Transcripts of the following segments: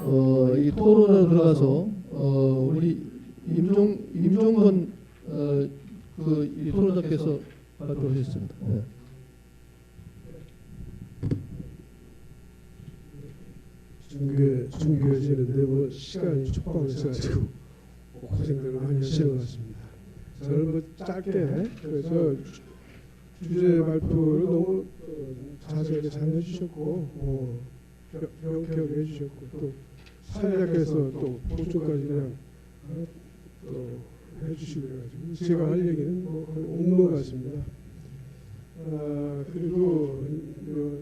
이 토론에 들어가서 우리 임종건 이 토론자께서 발표하셨습니다. 네. 준비해지는데 뭐 시간이 촉박을 써가지고 고생들을 많이 하시는 것 같습니다. 저는 뭐 짧게 저 주제 발표를 너무 자세하게 잘 해주셨고 명쾌하게 해주셨고 또 사회자께서 또 보충까지 그냥 또 해주시고 그래가지고 제가 할 얘기는 뭐 없는 것 같습니다. 그리고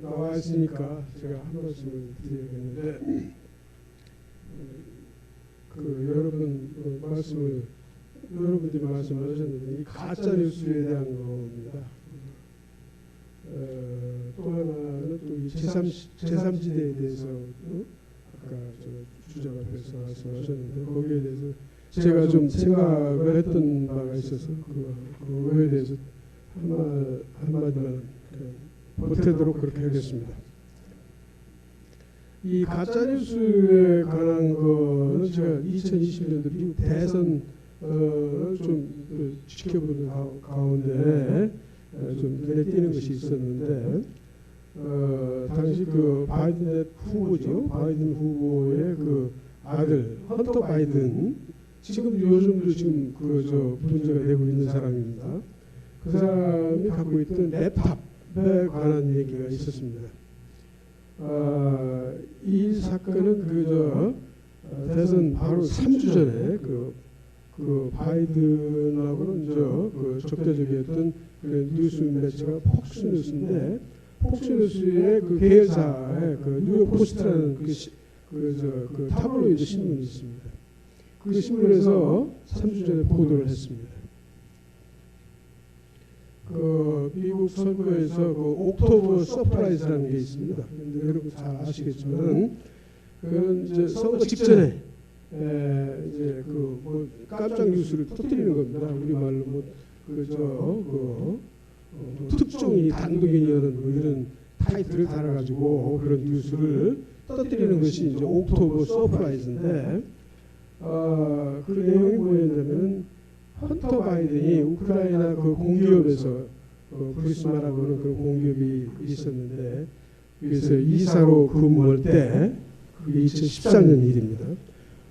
나와 있으니까 제가 한 말씀을 드려야겠는데 여러분들이 말씀을 하셨는데 이 가짜 뉴스에 대한 겁니다. 또 하나는 또 이 제3지대에 대해서 아까 저 주장 앞에서 말씀하셨는데 거기에 대해서 제가 좀 생각을 했던 바가 있어서 그거에 대해서 한마디만 보태도록 그렇게 하겠습니다. 이 가짜뉴스에 관한 거는 제가 2021년도 미국 대선 좀 지켜보는 가운데 좀 눈에 띄는 것이 있었는데 당시 그 바이든 후보죠. 바이든 후보의 그 아들 헌터 바이든 지금 요즘도 지금 문제가 되고 있는 사람입니다. 그 사람이 갖고 있던 랩탑에 관한 얘기가 있었습니다. 이 사건은 대선 바로 3주 전에 그 바이든하고는 적대적이었던 그 뉴스 매체가 폭스뉴스인데 폭스뉴스의 그 계열사의 그 뉴욕 포스트라는 그 타블로이드 신문이 있습니다. 그 신문에서 3주 전에 보도를 했습니다. 미국 선거에서 옥토버 서프라이즈라는 게 있습니다. 여러분 잘 아시겠지만 그건 이제 선거 직전에 이제 깜짝 뉴스를 터뜨리는 겁니다. 우리말로 특종이 단독인이라는 이런 타이틀을 달아가지고 그런 뉴스를 터뜨리는 것이 이제 옥토버 서프라이즈인데 그 내용이 뭐였냐면 헌터 바이든이 우크라이나 그 공기업에서 브리스마라고 하는 그런 공기업이 있었는데 그래서 이사로 근무할 때 그게 2014년 일입니다.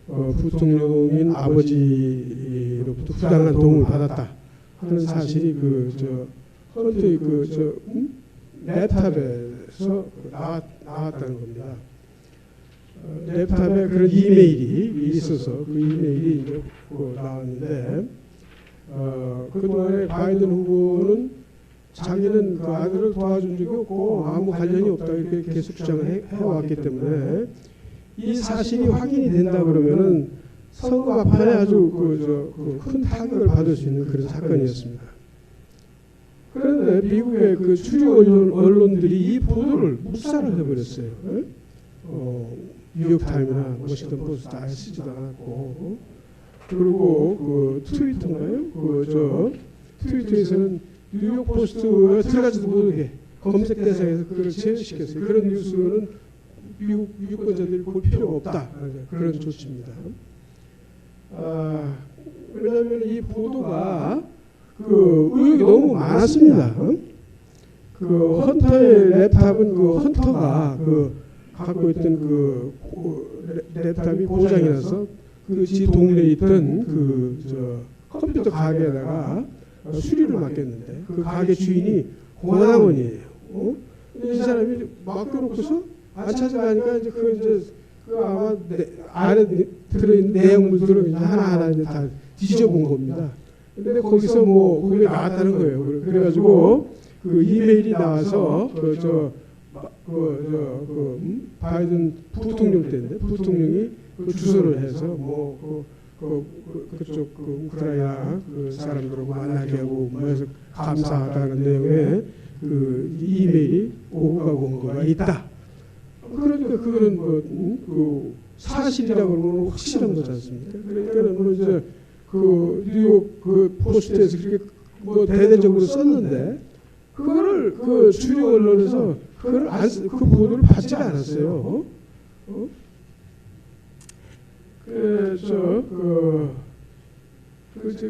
부통령인 아버지로부터 부당한 도움을 받았다 하는 사실이 헌터의 랩탑에서 나왔다는 겁니다. 랩탑에 그런 이메일이 있어서 그 이메일이 이제 나왔는데 그동안에 바이든 후보는 자기는 그 아들을 도와준 적이 없고 아무 관련이 없다 이렇게 계속 주장을 해왔기 때문에 이 사실이 확인이 된다 그러면은 선거 막판에 아주 큰 타격을 받을 수 있는 그런 사건이었습니다. 그런데 미국의 그 주류 언론들이 이 보도를 묵살을 해버렸어요. 뉴욕타임이나 워싱턴 포스트 아예 쓰지도 않았고 그리고 트위터인가요? 트위터에서는 뉴욕 포스트가 들어가지도 못하게 검색 대상에서 그걸 제외시켰어요. 그런 뉴스는 미국 유권자들이 볼 필요가 없다. 그런 조치입니다. 왜냐하면 이 보도가 의혹이 너무 많았습니다. 헌터의 랩탑은 헌터가 갖고 있던 랩탑이 고장이 나서 지 동네에 있던 컴퓨터 가게에다가 수리를 맡겼는데 그 가게 주인이 고남원이에요. 이 사람이 맡겨놓고서 안 찾아가니까 이제 아마 안에 들어있는 내용물들을 하나하나 이제 다 뒤져본 겁니다. 근데 거기서 그게 나왔다는 거예요. 그래가지고 그 이메일이 나와서 바이든 부통령 때인데 부통령이 그 주소를 해서 그쪽 우크라이나 사람들하고 만나게 하고 해서 감사하다는 내용의 그 이메일이 오고가 온 거가 있다. 그러니까 그거는 사실이라고 하면 확실한 거지 않습니까? 그러니까 이제 뉴욕 포스트에서 그렇게 대대적으로 썼는데 그거를 주류 언론에서 그 보도를 받지 않았어요. 그래서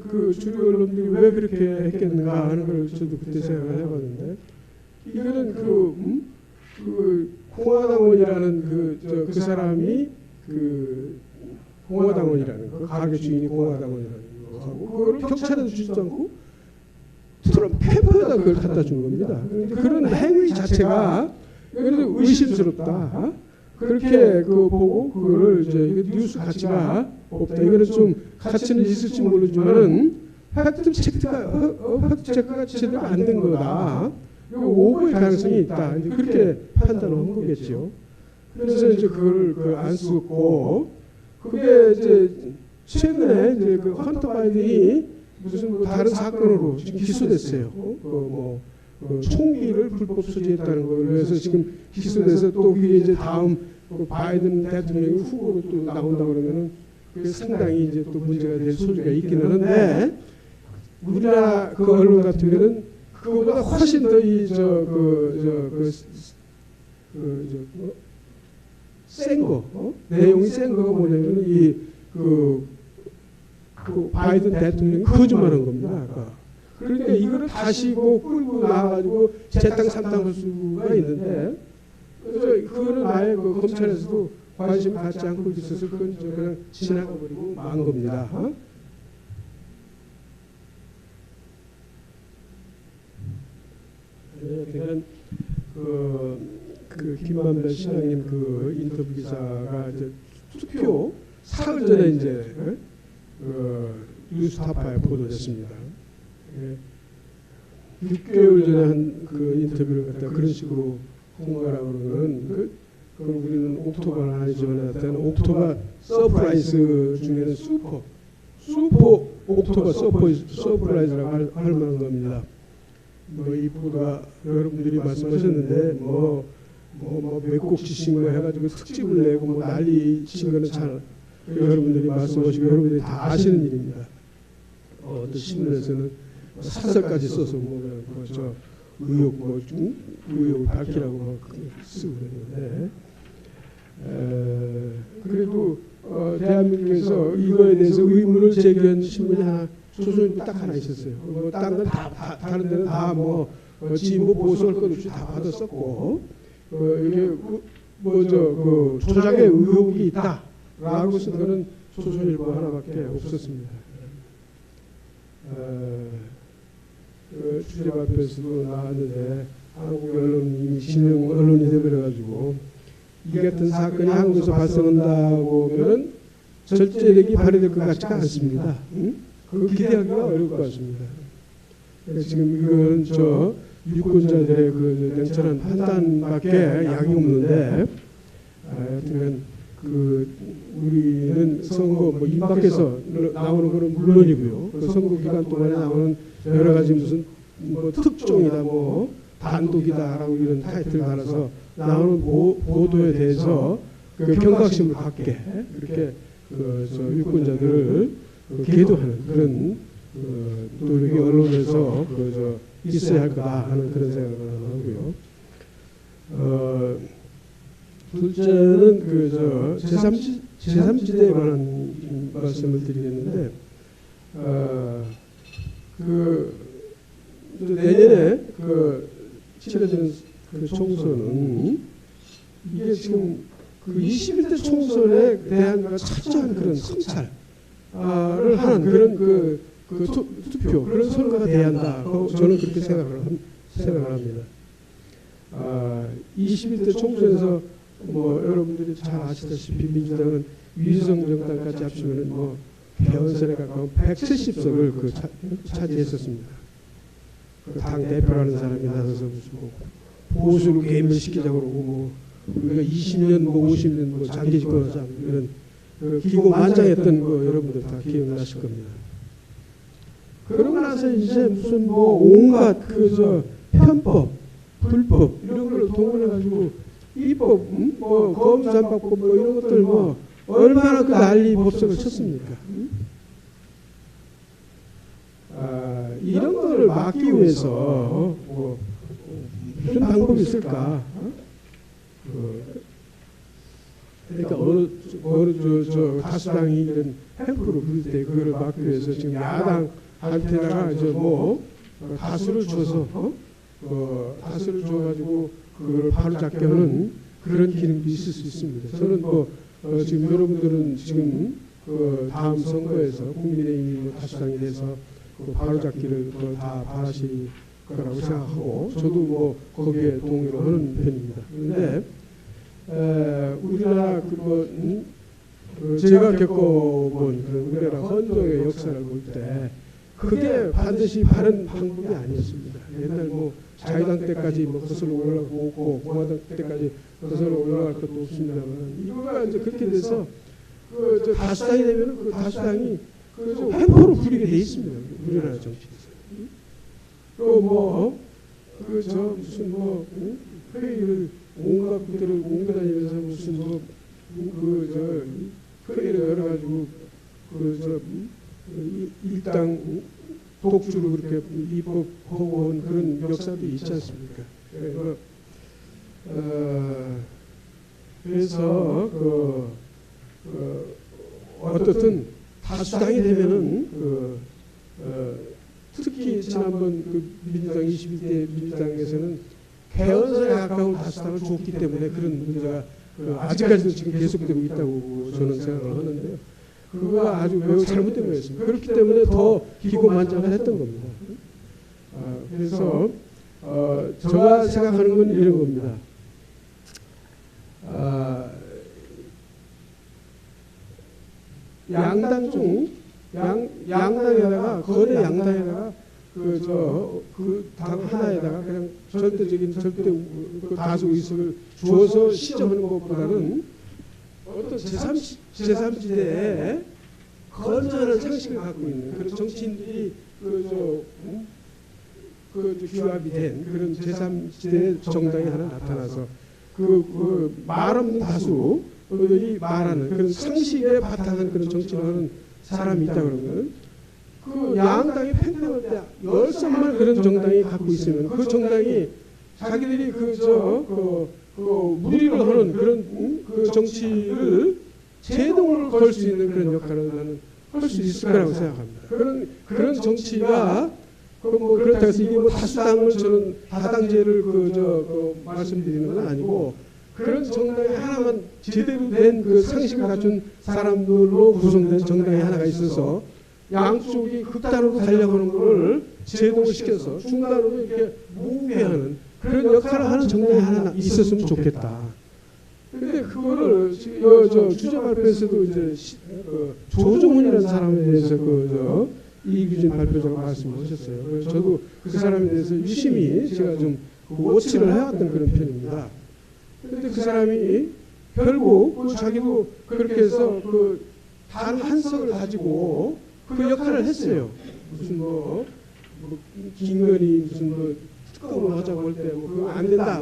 그 주류 언론들이 왜 그렇게 했겠는가 하는 걸 저도 그때 생각을 해봤는데, 이거는 그 공화당원이라는 그 사람이 그 공화당원이라는 거, 가게 주인이 공화당원이라는 거하고 그걸 경찰에도 주지도 않고 트럼프 팸프에다 그걸 갖다 준 겁니다. 그런데 그런 행위 자체가 그래도 의심스럽다. 그렇게 보고 그거를 이제 뉴스 가치가 없다. 이거는 좀 가치는 있을지 모르지만은 팩트 체크가 제대로 안 된 거다. 이거 오보의 가능성이 있다. 이제 그렇게 판단을 한 거겠죠. 그래서 이제 그걸 안 쓰고, 그게 이제 최근에 이제 그 헌터 바이든이 무슨 뭐 다른 사건으로 지금 기소됐어요. 총기를 불법 소지했다는 걸로 해서 지금 기소돼서 또 그게 이제 다음 그 바이든 대통령이 후보로 또 나온다 그러면은 그게 상당히 이제 또 문제가 될 소지가 있기는 한데, 우리나라 그 언론 같으면은 그거보다 훨씬 더 센 거, 내용이 센 거가 뭐냐면은 그 바이든 대통령이 거짓말한 겁니다. 아까. 그러니까 이거를 다시 끌고 나와가지고 재탕 삼탕할 수가 있는데, 그래서 그거는 아예 그 검찰에서도 관심 갖지 않고 있어서 그건 그냥 지나가 버리고 만 겁니다. 그냥 그 김만배 신앙님 그 인터뷰 기사가 이제 투표 사흘 전에 이제 뉴스타파에 보도됐습니다. 6개월 전에 한 그 인터뷰를 갖다 그런 식으로 홍보하라고 그러면 그럼 우리는 옥토버는 아니지만 하여튼 옥토버 서프라이즈 중에는 슈퍼 옥토버 서프라이즈라고 할 만한 겁니다. 이 보도가 여러분들이 말씀하셨는데 몇 곡지씩 해가지고 특집을 내고 난리 친 거는 잘 여러분들이 말씀하시고 여러분들이 다 아시는 일입니다. 어떤 신문에서는 사설까지 써서 의혹을 밝히라고 막 쓰고 그러는데, 그래도 대한민국에서 이거에 대해서 의문을 제기한 신문이 조선일보 딱 하나 있었어요. 다른 건 다른 데는 다 진보 보수할 것 없이 다 받았었고, 이게 조작의 의혹이 있다라고 쓴 거는 조선일보 하나밖에 없었습니다. 주제 발표에서도 나왔는데 한국 언론이 이미 신형 언론이 되어버려가지고 이 같은 사건이 한국에서 발생한다고 하면 절제력이 발휘될 것 같지가 않습니다. 그 기대하기가 어려울 것 같습니다. 지금 이건 유권자들의 그 냉철한 판단밖에 약이 없는데, 하여튼 우리는 선거 임박해서 나오는 거는 물론이고요. 그 선거 기간 동안에 나오는 여러 가지 무슨 특종이다 단독이다라고 이런 타이틀 달아서 나오는 보도에 대해서 그 경각심을 갖게 그렇게 유권자들을 계도하는 그런 노력이 언론에서 있어야 할 거다 하는 그런 생각을 하고요. 둘째는 제3지대에 관한 말씀을 드리겠는데, 내년에 치러지는 총선은 이게 지금 21대 총선에 대한 차지한 그런 성찰을 하는 그런 투표 그런 선거가 돼야 한다. 저는 그렇게 생각을 합니다. 21대 총선에서 여러분들이 잘 아시다시피 민주당은 위성 정당까지 합치면은 개헌선에 가까운 170석을 차지했었습니다. 당 대표라는 사람이 나서서 보수를 괴멸시키자고 그러고 우리가 20년 50년 장기 집권하자 이런 기고만장했던 거 여러분들 다 기억나실 겁니다. 그러고 나서 이제 무슨 온갖 편법, 불법 이런 걸 동원해가지고 입법, 검수안박법 이런 것들 얼마나 난리 법석을 쳤습니까? 이런 거를 막기 위해서 무슨 방법이 있을까? 그러니까 어느 저 다수당이 이런 햄프를 부를 때 그거를 막기 위해서 지금 야당한테다가 이제 뭐 다수를 줘서 다수를 줘가지고 그거를 바로 잡게 하는 그런 기능도 있을 수 있습니다. 저는 지금 여러분들은 지금 그 다음 선거에서 국민의힘이 뭐 다수당이 돼서 그 바로 잡기를 다 바라실 거라고 생각하고 저도 뭐 거기에 동의를 하는 편입니다. 그런데 우리나라 제가 겪어본 그런 우리나라 헌정의 역사를 볼 때 그게 반드시 바른 방법이 아니었습니다. 옛날 뭐 자유당 때까지 뭐 거슬러 올라갈 것도 없고 공화당 때까지 거슬러 올라갈 것도 없습니다만 이거가 이제 그렇게 돼서 저 다수당이 되면 그 다수당이 그 횡포로 부리게 돼 있습니다. 우리나라 정치에서. 또 무슨 회의를 온갖 것들을 옮겨다니면서 무슨 회의를 열어가지고 일당 독주로 그렇게 입법하고 온 그런 역사도 있지 않습니까? 그래서 어떻든 다수당이 되면은 특히 지난번 그 민주당 21대 민주당에서는 개헌설에 가까운 다수당을 줬기 때문에 그런 문제가 아직까지도 지금 계속되고 있다고 저는 생각을 하는데요. 그거가 아주 매우 잘못된 거였습니다. 그렇기 때문에 더 기고만장을 했던 겁니다. 그래서 제가 생각하는 건 이런 겁니다. 양당 중 양당에다가 거대 양당에다가 그 당 하나에다가 그냥 절대 다수 의석을 주어서 시정하는 것보다는 어떤 제3지대에 건전한 상식을 갖고 있는 그런 정치인들이 규합이 된 그런 제3지대 정당이 하나 나타나서 말 없는 다수들이 말하는 그런 상식에 바탕한 그런 정치를 하는 사람이 있다 그러면 그 양당이 팽팽할 때 열선만 그런 정당이 갖고 있으면 그 정당이 자기들이 무리를 하는 그런 그 정치를 제동을 걸 수 있는 그런 역할을 나는 할 수 있을 거라고 생각합니다. 그런 정치가 그렇다고 해서 이게 뭐 다수당을 저는 다당제를 말씀드리는 건 아니고 그런 정당이 하나만 제대로 된 그 상식을 갖춘 사람들로 구성된 정당이 하나가 있어서 양쪽이 극단으로 가려고 하는 것을 제동을 시켜서 중간으로 이렇게 모으게하는 그런 역할을 하는 정당이 하나 있었으면 좋겠다. 그런데 그거를 주제 발표에서도 이제 조정훈이라는 사람에 대해서 이규진 발표자가 말씀하셨어요. 그래서 저도 그 사람에 대해서 유심히 제가 좀 워치를 해왔던 그런 편입니다. 그런데 그 사람이 결국 자기도 그렇게 해서 단 한 석을 가지고 그 역할을 했어요. 무슨 김건희 무슨 특검을 하자고 할 때 그거 안 된다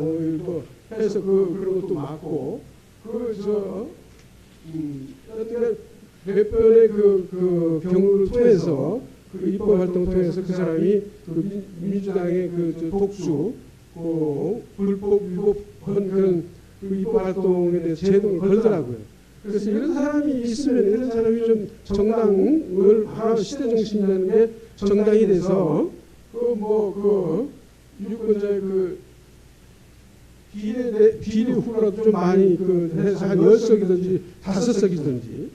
해서 그런 것도 맞고 어떻게 몇 번의 그 경우를 통해서 그 입법 활동을 통해서 그 사람이 민주당의 독주 불법 위법한 그런 입법 활동에 대해서 제동을 걸더라고요. 그래서 이런 사람이 있으면 이런 사람이 좀 정당을 하나 시대 정신이라는 게 정당이 돼서 유권자의 비례 후보라도 좀 많이 해서 한 10석이든지 5석이든지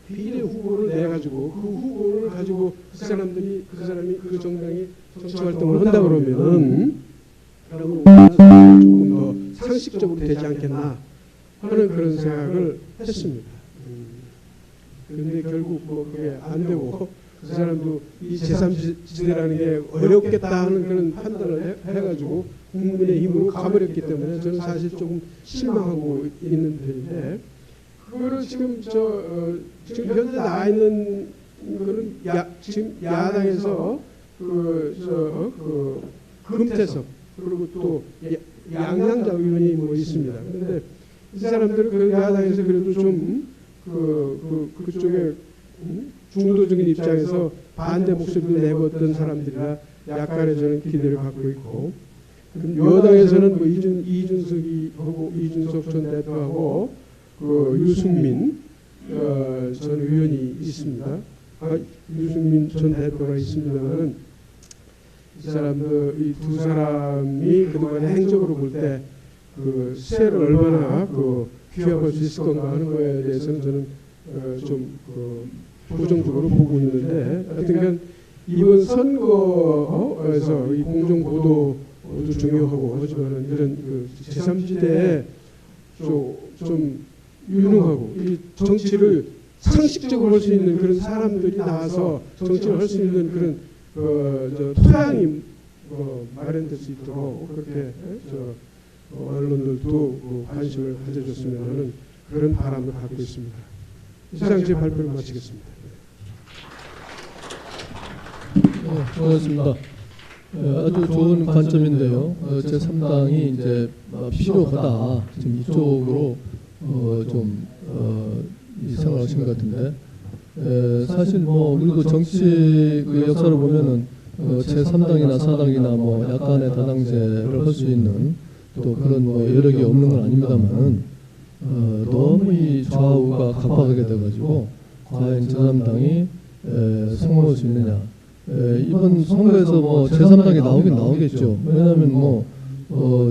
비례 후보를 내가지고 그 후보를 가지고 그 사람이 그 정당이 정치 활동을 한다 그러면 조금 더 상식적으로 되지 않겠나 하는 그런 생각을 했습니다. 그런데 결국 그게 안 되고 그 사람도 이 제3지대라는 게 어렵겠다 하는 그런 판단을 해가지고 국민의 힘으로 가버렸기 때문에 저는 사실 조금 실망하고 있는 편인데 그거를 지금 현재 나와 있는 거는 지금 야당에서 금태섭 그리고 또 양양자 의원이 있습니다. 그런데 이 사람들은 그 야당에서 그래도 좀 그쪽에 중도적인 입장에서 반대 목소리를 내었던 사람들이라 약간의 저는 기대를 갖고 있고 그럼 여당에서는 뭐 이준석 전 대표하고 그 유승민 전 의원이 있습니다. 유승민 전 대표가 있습니다만은 이 사람들 이 두 사람이 그동안의 행적으로 볼 때 그 세를 얼마나 그 귀합할 수 있을 건가 하는 거에 대해서는 저는 좀 부정적으로 보고 있는데, 하여튼간 이번 선거에서 이 공정 보도도 중요하고 하지만은 이런 그 제3지대에 좀 유능하고 이 정치를 상식적으로 할 수 있는 그런 사람들이 나와서 정치를 할 수 있는 그런 토양이 마련될 수 있도록 그렇게 언론들도 관심을 가져줬으면 하는 그런 바람을 갖고 있습니다. 이상 제 발표를 마치겠습니다. 고맙습니다. 아주 좋은 관점인데요. 제3당이 이제 필요하다. 지금 이쪽으로 이 생각하신 것 같은데, 사실 뭐 우리도 정치 그 역사를 보면은 제3당이나 4당이나 뭐 약간의 다당제를 할 수 있는 또 그런 뭐 여력이 없는 건 아닙니다만은 너무 이 좌우가 각박하게 돼가지고 과연 제3당이 승리할 수 있느냐. 이번 선거에서 뭐 제3당이 나오긴 나오겠죠. 왜냐하면 뭐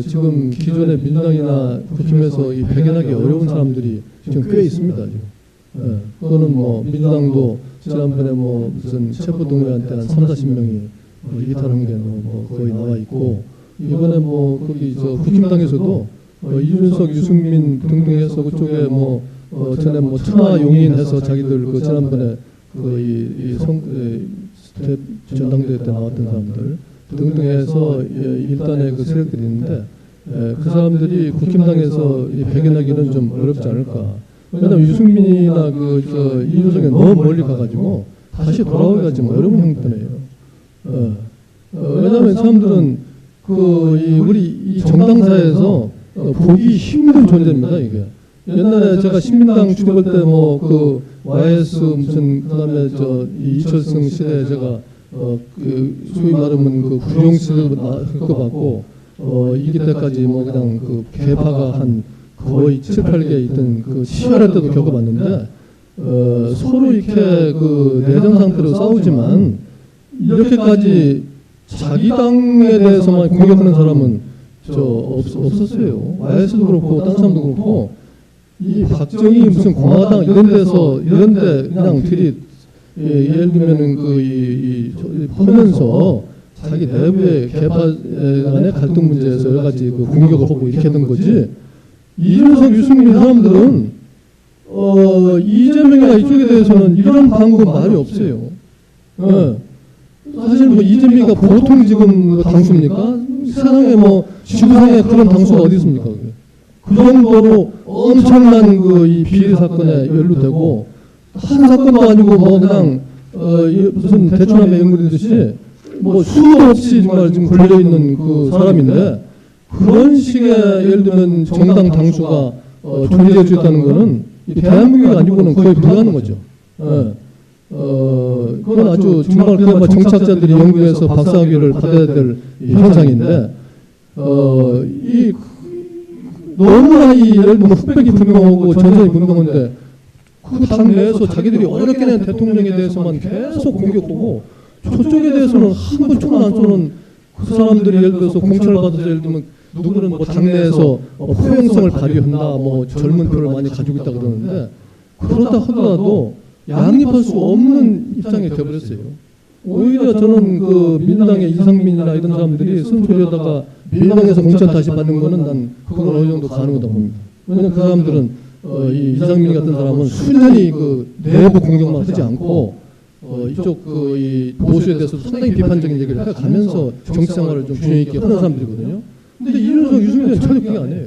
지금 기존의 민주당이나 국힘에서 이 배견하기 어려운 사람들이 지금 꽤 있습니다. 지금. 그거는 뭐 민주당도 지난번에 뭐 무슨 체포동의안 때 한 30~40명이 이탈한 게 뭐 거의 나와 있고, 이번에 뭐 거기 국힘당에서도 이준석, 유승민 등등 해서 그쪽에 전에 천하 용인해서 자기들 그 지난번에 전당대회 때 나왔던 사람들 등등 해서 일단의 그 세력들이 있는데, 그 사람들이 국힘당에서 배견하기는 좀 어렵지 않을까. 왜냐하면 유승민이나 이준석이 너무 멀리 가가지고 다시 돌아오기가 좀 어려운 형편이에요. 왜냐하면 사람들은 우리 이 정당사에서 보기 힘든 존재입니다. 이게 옛날에 제가 신민당 출입할 때 YS 무슨 그다음에 이철승 시대에 제가 소위 말하면 구룡시를 겪어봤고, 이기 때까지 그냥 개파가 한 거의 7~8개 있던 치열할 때도 겪어봤는데, 서로 이렇게 내전 상태로 싸우지만 이렇게까지 자기 당에 대해서만 공격하는 사람은 없었어요. YS도 그렇고 다른 사람도 그렇고, 이 박정희 무슨 공화당 이런데 그냥 예를 들면은 하면서 자기 내부의 개파 간의 갈등 문제에서 여러 가지 공격을 하고 이렇게 된 거지. 이준석, 유승민 사람들은 이재명이나 이쪽에 대해서는 이런 방법 말이 없어요. 사실 이재명이가 보통 지금 당수입니까? 세상에 지구상에 그런 당수가 어디 있습니까? 그 정도로 엄청난 이 비리 사건에 연루되고, 한 사건도 아니고 그냥 무슨 대추나무 연구되듯이 수도 없이 정말 지금 걸려 있는 그 사람인데, 그런 식의 예를 들면 정당 당수가 존재해 주었다는 것은 대한민국이 아니고는 거의 불가능한 거죠. 그건 아주 정말 정치학자들이 연구해서 박사학위를 받아야 될 현상인데, 너무나 예를 들면 흑백이 분명하고 전선이 분명한데, 그 당 내에서 자기들이 어렵게 낸 대통령에 대해서만 계속 공격하고, 저쪽에 대해서는 한 번 총을 안 쏘는 그 사람들이 예를 들어서 공천을 받아서 예를 들면 누구는 당내에서 포용성을 발휘한다, 젊은 표를 많이 가지고 있다 그러는데, 그렇다 하더라도 양립할 수 없는 입장이 되어버렸어요. 오히려 저는 민주당의 이상민이나 이런 사람들이 쓴소리하다가 민주당에서 공천 다시 받는 거는 난 그건 어느 정도 가능하다고 봅니다. 왜냐하면 그 사람들은 이 이상민 같은 사람은 수년이 내부 공격만 하지 않고 이쪽 이 보수에 대해서 상당히 비판적인 얘기를 해가면서 정치 생활을 좀 균형 있게 하는 사람들이거든요. 근데 이준석, 유승민은 전혀 그게 아니에요.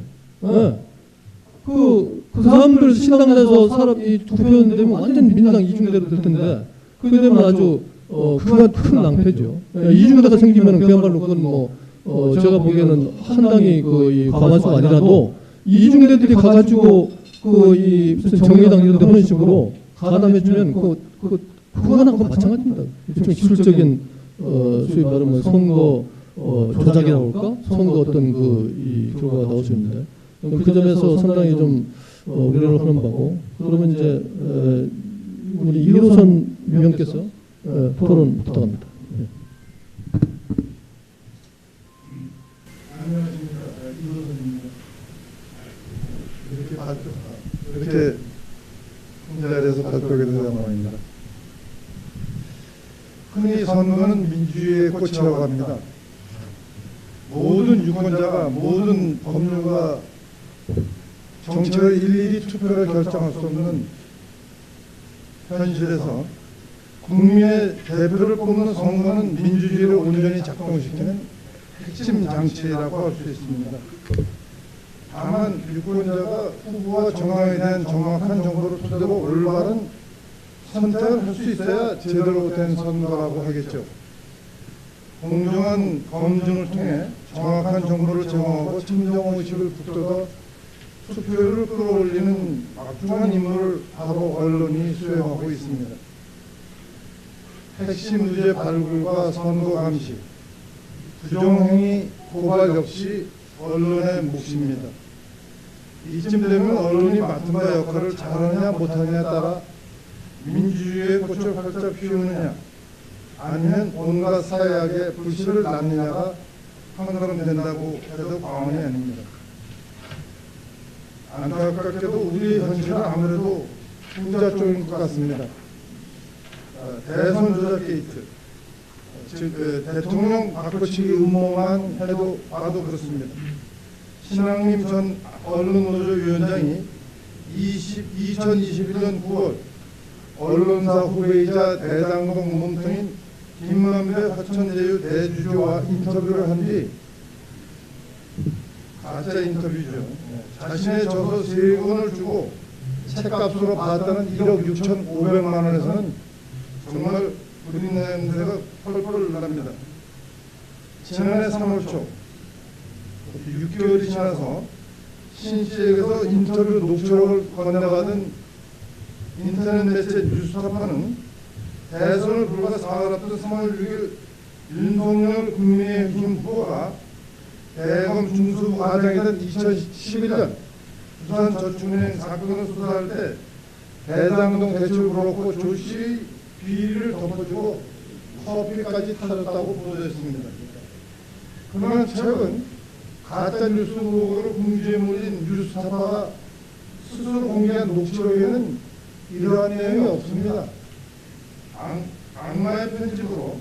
그 사람들 신당 내서 사람이 투표되면 완전 민주당 이중대로 될 텐데, 그게 되면 아주 그가 큰 낭패죠. 이중대가 생기면 그야말로 그건 제가 보기에는 한 당이 이 과반수가 아니라도 이중대들이 가가지고 무슨 정의당 이런 데 하는 식으로 가담해주면 그거나 마찬가지입니다. 일종의 기술적인 소위 말하면 선거 조작이라고 할까? 선거 어떤 이 결과가 나올 수 있는데 그 점에서 상당히 좀 우려를 하는 바고 그러면 이제 우리 이호선 위원께서 토론 부탁합니다. 네. 안녕하십니까. 이호선입니다. 이렇게 이 자리에서 발표하게 된 상황입니다. 흔히 선거는 민주주의의 꽃이라고 합니다. 모든 유권자가 모든 법률과 정책을 일일이 투표를 결정할 수 없는 현실에서 국민의 대표를 뽑는 선거는 민주주의를 온전히 작동시키는 핵심 장치라고 할 수 있습니다. 다만 유권자가 후보와 정당에 대한 정확한 정보를 토대로 올바른 선택을 할 수 있어야 제대로 된 선거라고 하겠죠. 공정한 검증을 통해 정확한 정보를 제공하고 참정의식을 북돋아 투표율을 끌어올리는 막중한 임무를 바로 언론이 수행하고 있습니다. 핵심 의제 발굴과 선거 감시, 부정행위 고발 역시 언론의 몫입니다. 이쯤 되면 언론이 맡은 바 역할을 잘하느냐 못하느냐에 따라 민주주의의 꽃을 활짝 피우느냐 아니면 온갖 사회악에 불씨를 낳느냐가 판가름된다고 해도 과언이 아닙니다. 안타깝게도 우리 현실은 아무래도 후자 쪽인 것 같습니다. 대선 조작 게이트, 즉 대통령 바꿔치기 음모만 해도 봐도 그렇습니다. 신학림 전 언론노조 위원장이 2021년 9월 언론사 후배이자 대장동 몸통인 김만배 화천대유 대주주와 인터뷰를 한 뒤 가짜 인터뷰죠. 자신의 저서 3권을 주고 책값으로 받았다는 1억 6,500만 원에서는 정말 그린 냄새가 펄펄 납니다. 지난해 3월 초 6개월이 지나서 신 씨에게서 인터뷰 녹취록을 건네받은 인터넷 매체 뉴스타파는 대선을 불과 사흘 앞둔 3월 6일 윤석열 국민의힘 후보가 대검 중수부과장이던 2011년 부산저축은행 사건을 수사할 때 대장동 대출 브로커 조씨의 비리를 덮어주고 커피까지 타줬다고 보도했습니다. 그러나 최근 가짜뉴스 의혹으로 궁지에 몰린 뉴스타파가 스스로 공개한 녹취록에는 이러한 내용이 없습니다. 악마의 편집으로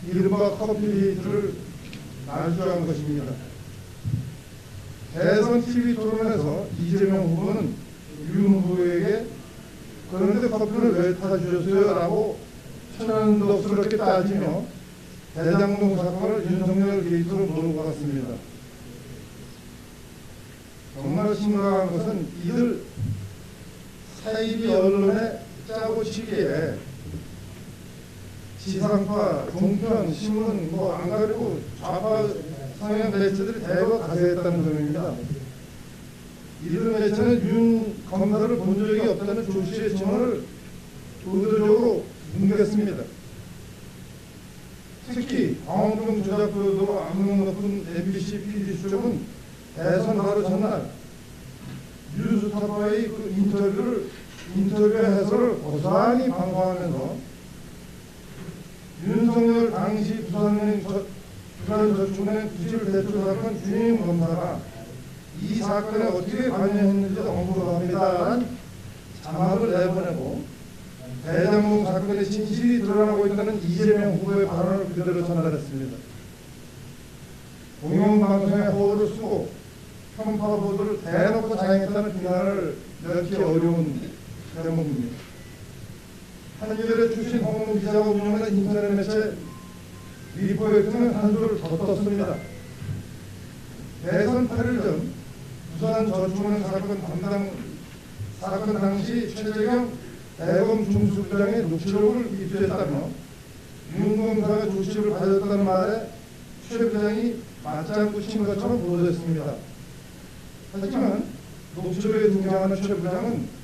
이른바 커피데이트를 날조한 것입니다. 대선 TV 토론에서 이재명 후보는 윤 후보에게 그런데 커피를 왜 타주셨어요? 라고 천연덕스럽게 따지며 대장동 사건을 윤석열 게이트로 몰고 갔습니다. 정말 심각한 것은 이들 사이비 언론의 짜고 치기에 지상파, 종편, 신문 안 가리고 좌파 성향 매체들이 대거 가세했다는 점입니다. 이들 매체는 윤 검사를 본 적이 없다는 조 씨의 증언을 의도적으로 뭉갰습니다. 특히 광우병 조작 보도로 악명 높은 MBC PD 수첩은 대선 바로 전날 뉴스타파의 그 인터뷰 해설을 고스란히 방송하면서 윤석열 당시 부산저축은행 부실 대출 사건 주임 검사가 이 사건에 어떻게 관여했는지 언급합니다라는 자막을 내보내고 대장동 사건의 진실이 드러나고 있다는 이재명 후보의 발언을 그대로 전달했습니다. 공영방송의 호를 쓰고 편파 보도를 대놓고 자행했다는 비난을 면치 어려운 대목입니다. 한겨레 출신 홍문 기자가 운영하는 인터넷 매체 리포에트는 한 줄을 더 떴습니다. 대선 8일 전 부산저축은행 사건 당시 최재경 대검 중수부장의 녹취록을 입수했다며 윤 검사가 조 씨를 받았다는 말에 최 부장이 맞장구 친 것처럼 보도됐습니다. 하지만 녹취록에 등장하는 최 부장은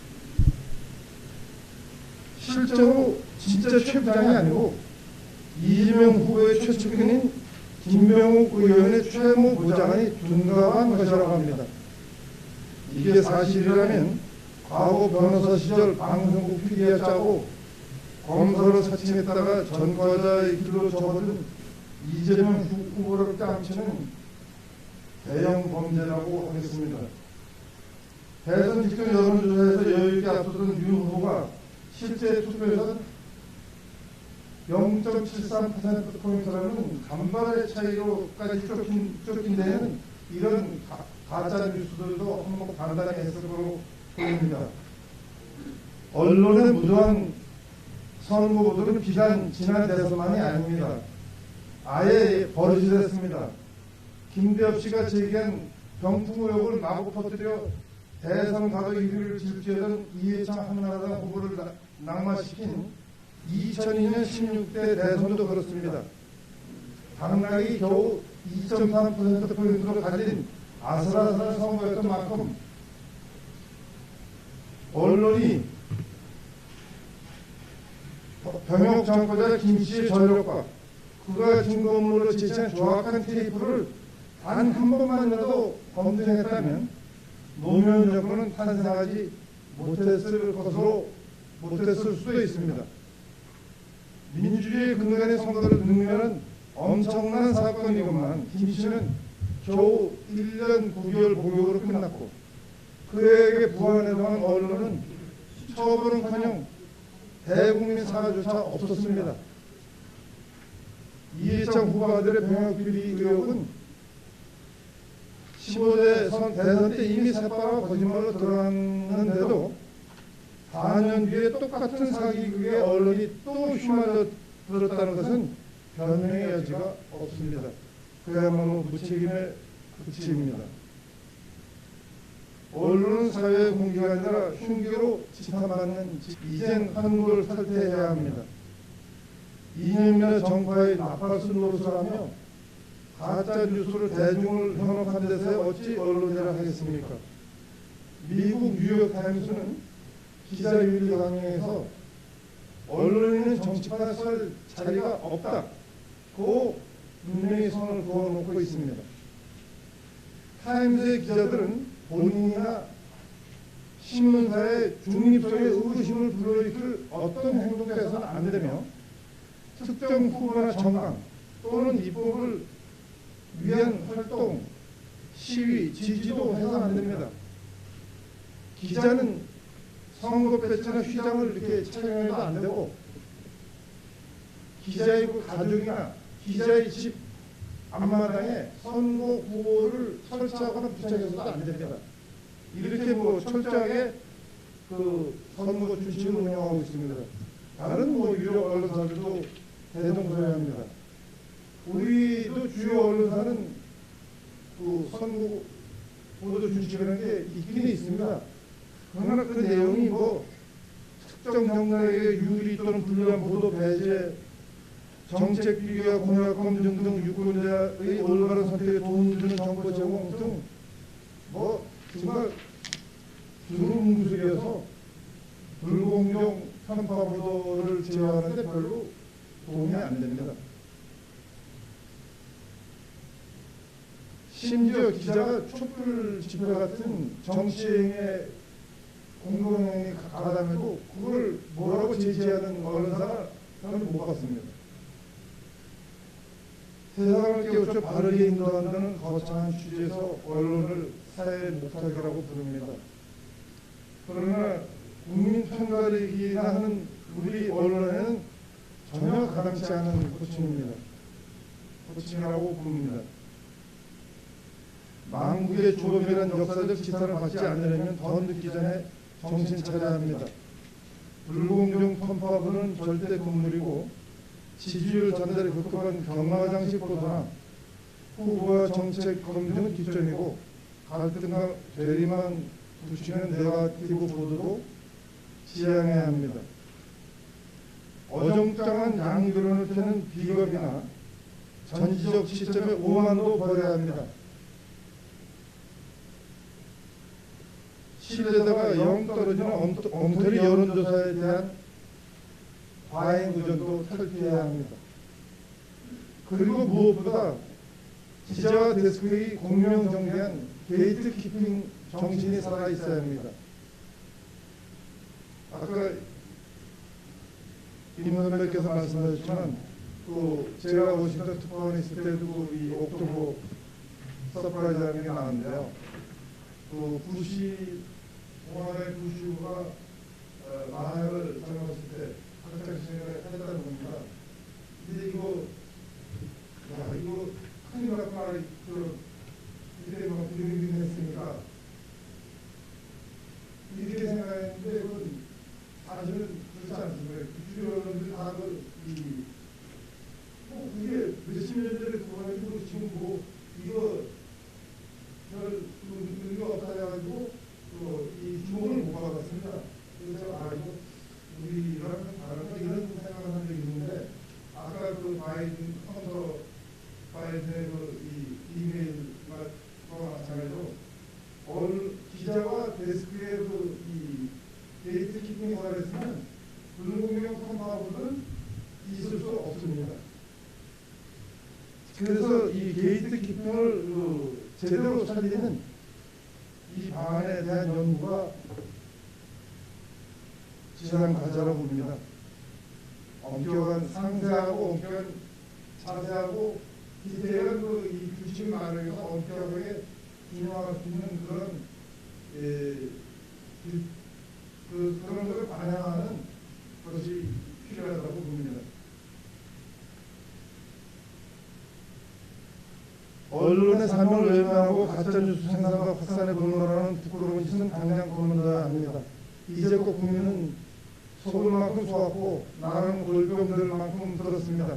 실제로 진짜 최 부장이 아니고 이재명 후보의 최측근인 김병욱 의원의 채무 보장이 둔감한 것이라고 합니다. 이게 사실이라면 과거 변호사 시절 방송국 PD와 짜고 검사로 사칭했다가 전과자의 길로 접어든 이재명 후보를 깜치는 대형 범죄라고 하겠습니다. 대선 직전 여론조사에서 여유있게 앞서던 윤 후보가 실제 투표에서 0.73%포인트라는 간발의 차이로까지 쫓긴 데에는 이런 가짜 뉴스들도 한몫 단단히 했을 거로 보입니다. 언론의 무도한 선거보도는 비단 지난 대선만이 아닙니다. 아예 버릇이 됐습니다. 김대엽 씨가 제기한 병풍 의혹을 마구 퍼뜨려 대선 가도 1위를 질주하던 이해창 한나라당 후보를 낙마시킨 2002년 16대 대선도 그렇습니다. 당락이 겨우 2.3%포인트로 가진 아슬아슬한 선거였던 만큼 언론이 병역 정권자 김씨의 전력과 그가 증거물로 제시한 정확한 테이프를 단 한 번만이라도 검증했다면 노무현 정권은 탄생하지 못했을 수도 있습니다. 민주주의 근간의 선거를 능멸한 엄청난 사건이건만 김씨는 겨우 1년 9개월 복역으로 끝났고 그에게 부안해 동안 언론은 처벌은커녕 대국민 사과조차 없었습니다. 이해창 후보들의 병역 비리 의혹은 15대 대선 때 이미 새빨간 거짓말로 드러났는데도 4년 뒤에 똑같은 사기극에 언론이 또 휘말려들었다는 것은 변명의 여지가 없습니다. 그야말로 무책임의 극치입니다. 언론은 사회의 공기가 아니라 흉기로 지탄받는 이젠 한국을 탈퇴해야 합니다. 이념이나 정파의 나팔수 노릇을 하며 가짜 뉴스를 대중을 현혹한 데서 어찌 언론이라 하겠습니까? 미국 뉴욕타임스는 기자윤리 강령에서 언론인은 정치판에 설 자리가 없다고 분명히 선을 그어놓고 있습니다. 타임스의 기자들은 본인이나 신문사의 중립성에 의구심을 불러일으킬 어떤 행동도 해서는 안 되며 특정 후보나 정당 또는 입법을 위한 활동, 시위, 지지도 해서 안 됩니다. 기자는 선거 배지나 휘장을 이렇게 착용해도 안 되고 기자의 가족이나 기자의 집 앞마당에 선거 후보를 설치하거나 부착해서도 안 됩니다. 이렇게 철저하게 그 선거 주식을 운영하고 있습니다. 다른 유력 언론사들도 대동소이합니다. 우리도 주요 언론사는 그 선거 보도 주식이라는 게 있긴 있습니다. 그러나 그 내용이 특정 정당에게 유리 또는 불리한 보도 배제, 정책 비교와 공약 검증 등 유권자의 올바른 선택에 도움을 주는 정보 제공 등 정말 두루뭉술이어서 불공정 편파 보도를 제어하는 데 별로 도움이 안 됩니다. 심지어 기자가 촛불 집회 같은 정치행위에 공공행위 가담해도 그걸 뭐라고 제지하는 언론사가 저는 못 봤습니다. 세상을 깨우쳐 바르게 인도한다는 거창한 취지에서 언론을 사회의 목탁이라고 부릅니다. 그러나 국민 편가르기나 하는 우리 언론에는 전혀 가당치 않은 호칭입니다. 호칭이라고 봅니다. 망국의 조범이란 역사적 지탄을 받지 않으려면 더 늦기 전에 정신 차려야 합니다. 불공정 편파부는 절대 금물이고 지지율 전달에 급급한 경마장식 보도나 후보와 정책 검증은 뒷전이고 갈등과 대리만 부추기는 네거티브 보도도 지양해야 합니다. 어정쩡한 양결론을 펴는 비겁이나 전지적 시점에 오만도 버려야 합니다. 신뢰도가 영 떨어지는 엉터리 여론조사에 대한 과잉 의존도 탈피해야 합니다. 그리고 무엇보다 기자와 데스크의 공명정대한 게이트 키핑 정신이 살아 있어야 합니다. 아까 김 선배께서 말씀하셨지만 또 제가 워싱턴 특파원에 있을 때도 이 옥토버 서프라이즈라는 게 나왔는데요. 그 공화당의 부시가 만화를 장악했을 때 학창시절에 했다는 겁니다. 근데 이거 큰일 났구나. 이때 막 부르긴 했으니까 이렇게 생각했는데 그건 사실은 그렇지 않습니다. 주주여러분들 다 그게 몇십 년 전에 그거가지고 지금 이거 별 의미가 없다 해가지고 이 주목을 못 받았습니다. 그래서 제가 우리랑 다른가 이런 생각을 한 적이 있는데 아까 헌터 바이든의 이 이메일 마찬가지로 기자와 데스크의 이 게이트 키핑이 살아있으면 불공명 선파하고는 있을 수 없습니다. 그래서 이 게이트 키핑을 제대로 살리는 이 방안에 대한 연구가 지상가자라고 봅니다. 엄격한 상세하고 엄격한 자세하고 디테일한 이 규칙을 마련해서 엄격하게 운영할 수 있는 그런 것을 반영하는 것이 필요하다고 봅니다. 언론의 사명을 외면하고 가짜뉴스 생산과 확산에 불문하는 부끄러운 짓은 당장 거문둬야 합니다. 이제껏 국민은 속을 만큼 속았고 나라는 골병들 만큼 들었습니다.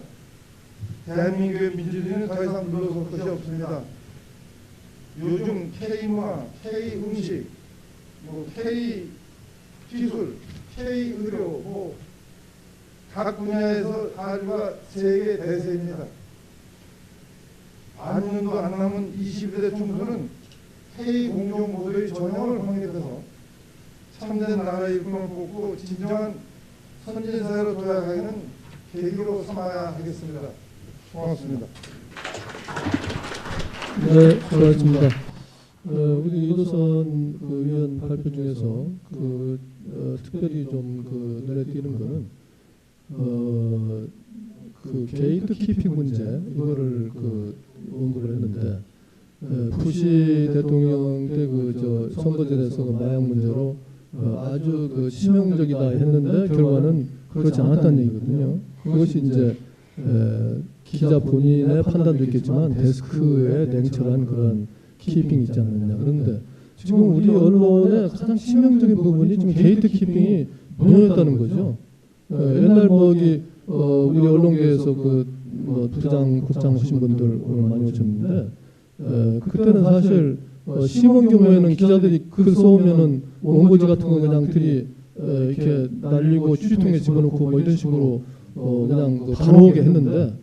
대한민국의 민주주의는 더 이상 물러설 것이 없습니다. 요즘 K문화, K음식, K기술, K의료 각 분야에서 한류가 세계 대세입니다. 반년도 안 남은 21대 총선은 K공정 모두의 전형을 확립해서 참된 나라의 일꾼을 뽑고 진정한 선진사회로 도약하기는 계기로 삼아야 하겠습니다. 고맙습니다. 네, 수고하셨습니다. 우리 이도선 위원 발표 중에서 특별히 좀 눈에 띄는 거는 게이트 키핑 문제 이거를 언급을 했는데 부시 대통령 때 선거전에서 마약 문제로 아주 치명적이다 했는데 결과는 그렇지 않았다는 얘기거든요. 그것이 이제 기자 본인의 판단도 있겠지만 데스크의 냉철한 그런 키핑이 있지 않느냐. 그런데 지금 우리 언론의 가장 치명적인 부분이 지금 게이트 키핑이 무너졌다는 거죠. 옛날 우리 언론계에서 부장, 국장 하신 분들 오늘 많이 오셨는데 그때는 사실 심한 경우에는 기자들이 글 써오면은 원고지 같은 거 그냥 이렇게 날리고 휴지통에 집어넣고 이런 식으로 그냥 단호하게 했는데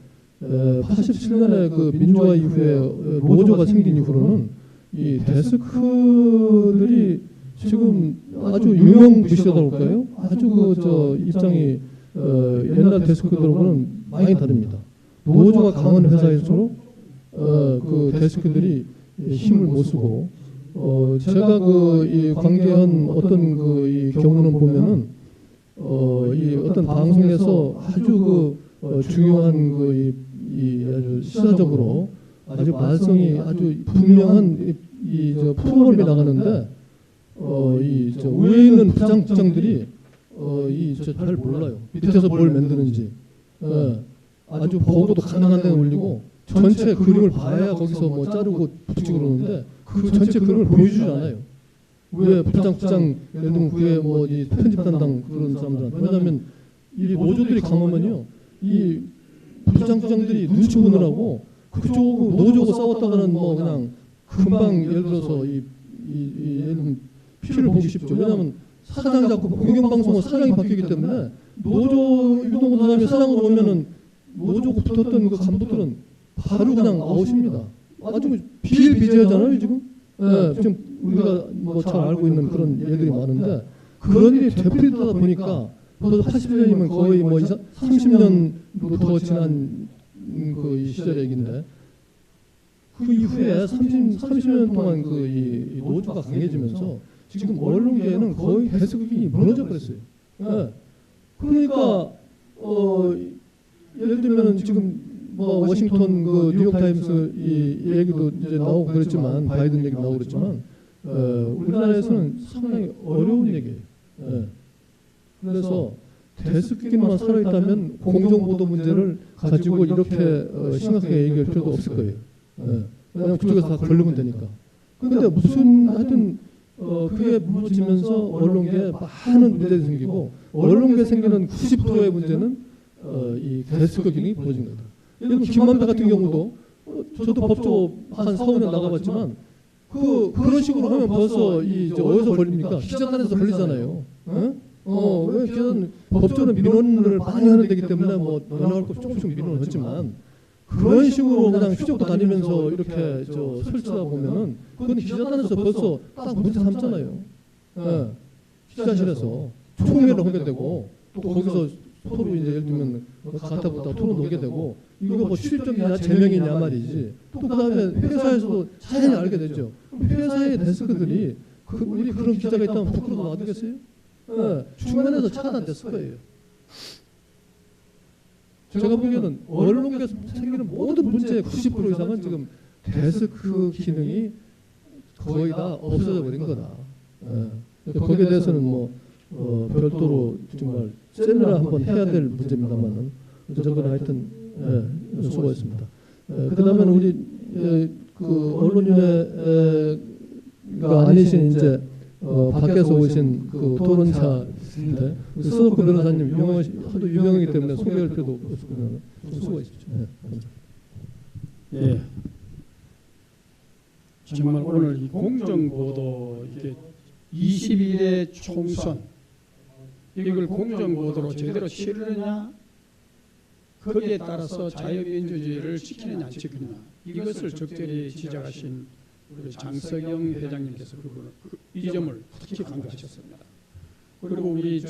87년에 민주화 이후에 노조가 생긴 이후로는 이 데스크들이 지금 아주 유명무실하다고 할까요? 아주 입장이 옛날 데스크들하고는 많이 다릅니다. 노조가 강한 회사일수록 데스크들이 힘을 못 쓰고 제가 이 관계한 어떤 이 경우는 보면은 이 어떤 방송에서 아주 중요한 아주 시사적으로 아주 말썽이 아주 분명한 프로그램이 나가는데 위에 있는 부장들이 잘 몰라요. 밑에서 뭘 만드는지. 아주 보고도 가능한 데는 올리고 전체 그림을 봐야 거기서 자르고 붙이고 그러는데 그 전체 그림을 보여주지 않아요. 왜 부장 예를 들면 그게 이 편집 담당 그런 사람들한테. 왜냐하면 이 노조들이 강하면요. 이 부장들이 눈치 보느라고 그쪽 노조하고 싸웠다가는 그냥 금방 예를 들어서 예를 들면 피를 보기 쉽죠. 왜냐하면 사장이 자꾸 공영방송은 사장이 바뀌기 때문에 노조 유동훈 사장이 사장으로 오면은 노조고 붙었던 간부들은 바로 그냥 아웃입니다. 아주 비일비재하잖아요 지금. 지금 우리가 잘 알고 있는 그런 예들이 많은데 그런 일이 되풀이되다 보니까 80년이면 거의 30년도 더 지난 이 시절 얘기인데 그 이후에 30년 동안 이 노조가 강해지면서 지금 언론계에는 거의 대서극이 무너져 버렸어요. 예. 그러니까 예를 들면 지금 뭐 워싱턴 그 뉴욕 타임스 이 얘기도 이제 나오고 그랬지만 바이든 얘기 나오고 그랬지만 우리나라에서는 상당히 어려운 얘기예요. 예. 그래서 대스기만 살아있다면 공정보도 문제를 가지고 이렇게 심각하게 얘기할 필요도 없을 거예요. 예. 그냥 그쪽에서 다 걸리면 되니까. 그런데 무슨 하여튼 그게 무너지면서 언론계에 많은 문제들이 생기고 언론계에 생기는 90%의 문제는 이 대스극이 벌어진 거다. 예를 들면 김만배 같은 경우도 저도 법조 한 4, 5년 나가봤지만 그런 식으로 하면 벌써 이제 어디서 걸립니까? 기자단에서 걸리잖아요. 왜 기자단 법조는 민원을 많이 하는 데기 때문에 뭐 나갈 거 조금씩 민원을 했지만 그런 식으로 그냥 휘젓고 다니면서 이렇게 설치다 보면은 그건 기자단에서 벌써 딱 문제 삼잖아요. 예. 기자실에서 총회를 하게 되고 또 거기서 서로 이제 예를 들면 가타부타 토론 오게 되고 이거 뭐 출입적이냐 제명이냐 말이지. 또 그다음에 회사에서도 자연히 알게 되죠. 회사의 데스크들이 우리 그런 기자가 있다면 부끄러워 놔두겠어요? 예. 중간에서 차단됐을 거예요. 제가 보기에는 언론계에서 생기는 모든 문제의 90% 이상은 지금 데스크 기능이 거의 다 없어져 버린 거다. 예. 거기에 대해서는 뭐 별도로 정말 세미나 한번 해야 될 문제입니다만은 어쨌거나 하여튼 수고했습니다. 그다음에 우리 그 언론위원회가 아니신 이제 밖에서 오신 그 토론자인데 서덕구 변호사님 하도 유명하기 때문에 소개할 필요도 없으면 수고하십시오. 예. 정말 오늘 이 공정보도 이게 21대 총선 이걸 공정보도로 제대로 치르느냐 거기에 따라서 자유민주주의를 지키느냐 안 지키느냐 이것을 적절히 지적하신 우리 장석영 회장님께서 이 점을 특히 강조하셨습니다. 그리고 우리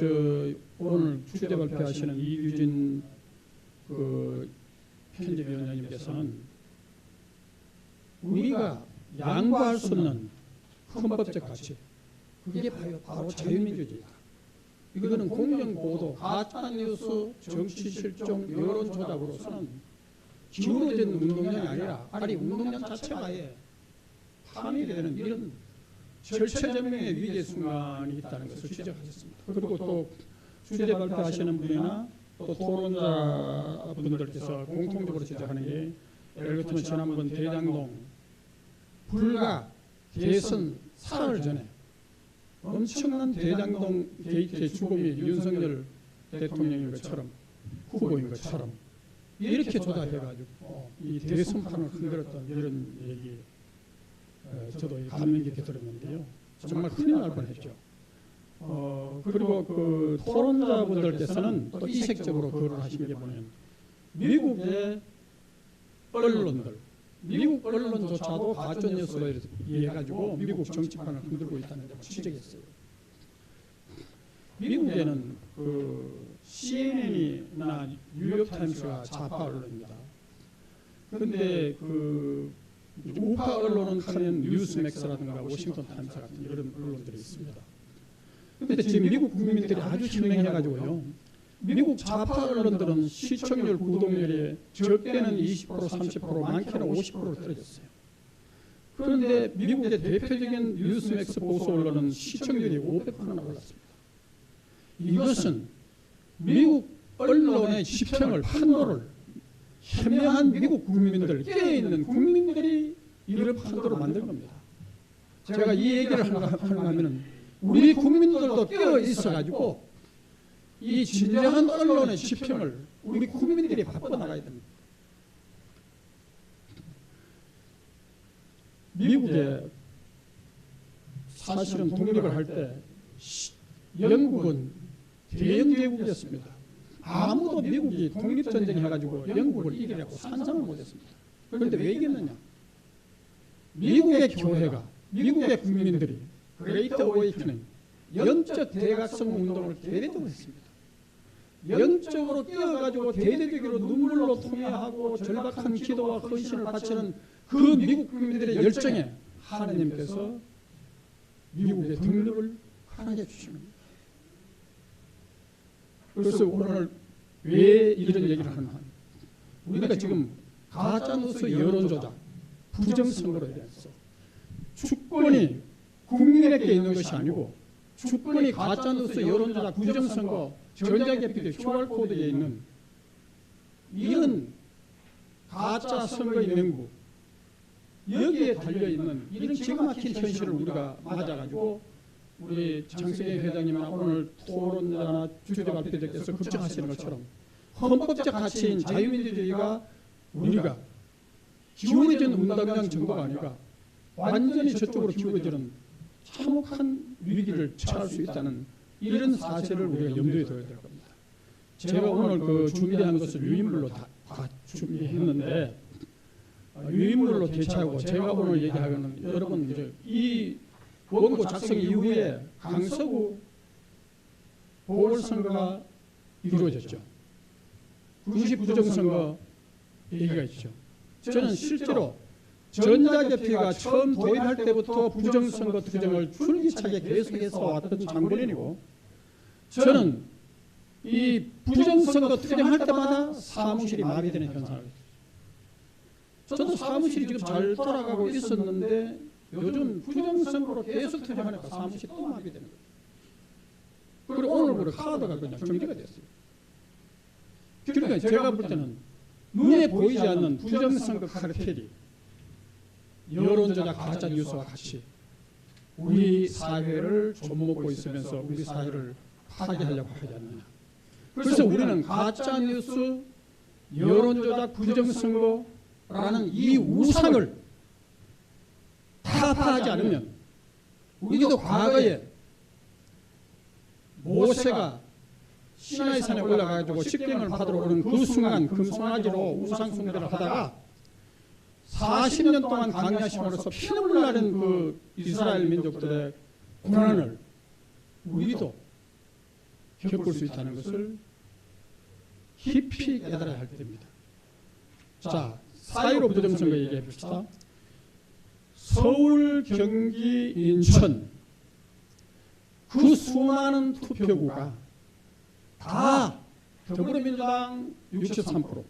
오늘 주제 발표하시는 이규진 그 편집위원장님께서는 우리가 양보할 수 없는 헌법적 가치 그게 바로 자유민주주의다. 이거는 공정보도, 가짜뉴스, 정치실종, 여론조작으로서는 기울어진 운동량이 아니라 아니 운동량 자체가 아예 파멸이 되는 이런 절체절명의 위기의 순간이 있다는 것을 지적하셨습니다. 그리고 또 주제 발표하시는 분이나 또 토론자분들께서 공통적으로 지적하는 게 예를 들면 지난번 대장동 불과 대선 사흘 전에 엄청난 대장동 게이트의 주범이 윤석열 대통령인 것처럼 후보인 것처럼 이렇게 조작해가지고 이 대선판을 흔들었던 이런 얘기 저도 감명 깊게 들었는데요. 정말 큰일 날 뻔했죠. 그리고 그 토론자분들께서는 또 이색적으로 그걸 하신 게 보면 미국의 언론들 미국 언론조차도 가짜뉴스로 이해해가지고 미국 정치판을 흔들고 있다는 점을 지적했어요. 미국에는 그 CNN이나 뉴욕타임스가 좌파 언론입니다. 그런데 그 우파 언론은 하면 뉴스맥스라든가 워싱턴 타임스 같은 이런 언론들이 있습니다. 그런데 지금 미국 국민들이 아주 현명해가지고요. 미국 좌파 언론들은 시청률, 구독률이 적게는 20%, 30%, 많게는 50%로 떨어졌어요. 그런데 미국의 대표적인 뉴스맥스 보수 언론은 시청률이 500%나 올랐습니다. 이것은 미국 언론의 지평을, 판도를 현명한 미국 국민들, 깨어있는 국민들이 이런 판도를 만든 겁니다. 제가 이 얘기를 하려고 하면 우리 국민들도 깨어있어가지고 이 진정한 언론의 지평을 우리 국민들이 바꿔나가야 됩니다. 미국에 사실은 독립을 할 때 영국은 대영제국이었습니다. 아무도 미국이 독립전쟁 해가지고 영국을 이기려고 상상을 못했습니다. 그런데 왜 이겼느냐? 미국의 교회가, 미국의 국민들이 그레이트 어웨이크닝, 영적 대각성 운동을 대대적으로 했습니다. 영적으로 뛰어가지고 대대적으로 눈물로 통회하고 절박한 기도와 헌신을 바치는 그 미국 국민들의 열정에 하나님께서 미국의 등록을 하나게 주시는 겁니다. 그래서 오늘 왜 이런 얘기를 하나? 우리가 지금 가짜뉴스 여론조작, 부정선거로 대해서 주권이 국민에게 있는 것이 아니고 주권이 가짜뉴스 여론조작, 부정선거, 전자개표의 QR코드에 있는 이런 가짜 선거의 명부, 여기에 달려있는 이런 기가 막힌 현실을 우리가 맞아가지고 우리 장성희 회장님이나 오늘 토론자나 주제 발표자께서 걱정하시는 것처럼 헌법적 가치인 자유민주주의가 우리가 기울어진 운동장 정도가 아니라 완전히 저쪽으로 기울어지는 참혹한 위기를 처할 수 있다는 이런 사실을 우리가 염두에 둬야 될 겁니다. 제가 오늘 그 준비한 것을 유인물로 다 준비했는데 유인물로 대체하고 제가 오늘 얘기하는 여러분 이제 이 원고 작성 이후에 강서구 보궐선거가 이루어졌죠. 구시 부정선거 얘기가 있죠. 저는 실제로 전자개표가 처음 도입할 때부터 부정선거 투쟁을 줄기차게 계속해서 왔던 장본인이고 저는 이 부정선거 투쟁할 때마다 사무실이 마비되는 현상을 저도 사무실이 지금 잘 돌아가고 있었는데 요즘 부정선거로 계속 투쟁하니까 사무실이 또 마비되는 거예요. 그리고 오늘부로 카드가 그냥 정지가 됐어요. 그러니까 제가 볼 때는 눈에 보이지 않는 부정선거 카르텔이 여론조작 가짜뉴스와 같이 우리 사회를 좀먹고 있으면서 우리 사회를 파괴하려고 하지 않느냐. 그래서 우리는 가짜뉴스, 여론조작, 부정선거라는 이 우상을 타파하지 않으면 우리도 과거에 모세가 시나이산에 올라가가지고 십계명을 받으러 오는 그 순간 금송아지로 우상 숭배를 하다가 40년 동안 강야심으로서 피눈물 나는 그 이스라엘 민족들의 고난을 우리도 겪을 수 있다는 것을 깊이 깨달아야 할 때입니다. 자, 4.15 부정선거 얘기해 봅시다. 서울, 경기, 인천 그 수많은 투표구가 다 더불어민주당 63%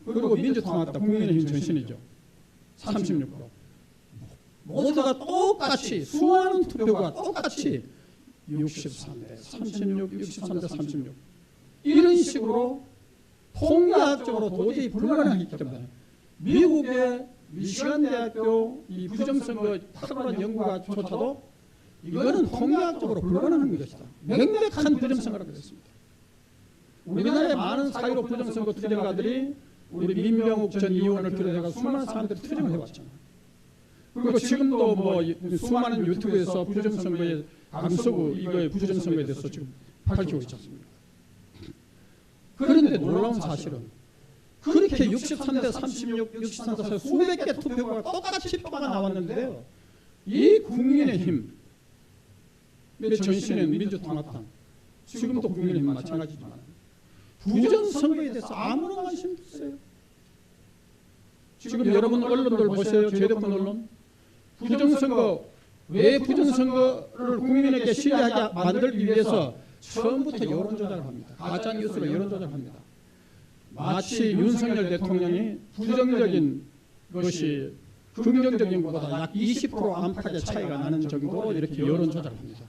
그리고 민주통합당 국민의힘 전신이죠. 36% 모두가 똑같이 수많은 투표가 똑같이 63대 36, 63대 36 이런 식으로 통계학적으로 도저히 불가능하기 때문에 미국의 미시간 대학교 이 부정선거 탁월한 연구가조차도 이거는 통계학적으로 불가능한 것이다. 명백한 부정선거라고 했습니다. 우리나라의 많은 4.15 부정선거 투쟁가들이 우리 민병욱 전 의원을 비롯해서 수많은 사람들이 투쟁을 해왔잖아요. 그리고 지금도 뭐 수많은 유튜브에서 부정선거의 강서구 이거의 부정선거에 대해서 지금 밝히고 있지 않습니까? 그런데 놀라운 사실은 그렇게 63대 36, 63대 수백 개 투표가 똑같이 표가 나왔는데요. 이 국민의힘 전신은 민주통합당 지금도 국민의힘 마찬가지지만 부정선거에 대해서 아무런 관심 없어요. 지금 여러분 언론들 보세요. 제대본 언론. 부정선거 왜 부정선거를 국민에게 신뢰하게 만들기 위해서 처음부터 여론조작을 합니다. 가짜뉴스로 여론조작을 합니다. 마치 윤석열 대통령이 부정적인 것이 긍정적인 것보다 약 20% 안팎의 차이가 나는 정도로 이렇게 여론조작을 합니다.